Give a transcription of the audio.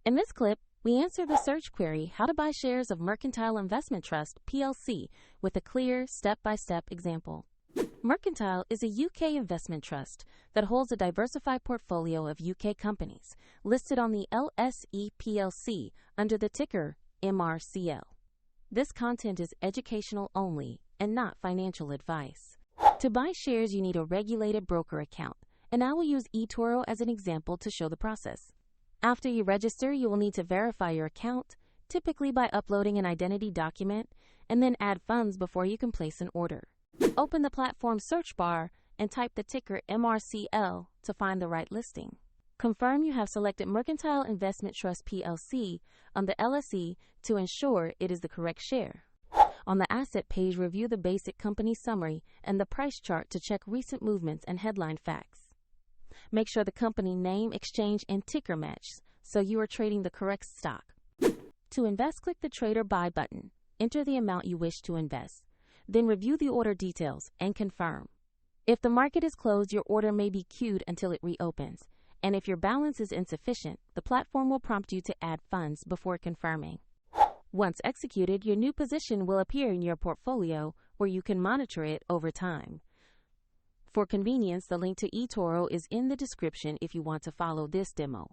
In this clip, we answer the search query, how to buy shares of Mercantile Investment Trust PLC, with a clear step-by-step example. Mercantile is a UK investment trust that holds a diversified portfolio of UK companies listed on the LSE PLC under the ticker MRC.L. This content is educational only and not financial advice. To buy shares, you need a regulated broker account, and I will use eToro as an example to show the process. After you register, you will need to verify your account, typically by uploading an identity document, and then add funds before you can place an order. Open the platform search bar and type the ticker MRC.L to find the right listing. Confirm you have selected Mercantile Investment Trust PLC on the LSE to ensure it is the correct share. On the asset page, review the basic company summary and the price chart to check recent movements and headline facts. Make sure the company name, exchange, and ticker match so you are trading the correct stock. To invest, click the Trade or Buy button. Enter the amount you wish to invest. Then review the order details and confirm. If the market is closed, your order may be queued until it reopens. And if your balance is insufficient, the platform will prompt you to add funds before confirming. Once executed, your new position will appear in your portfolio where you can monitor it over time. For convenience, the link to eToro is in the description if you want to follow this demo.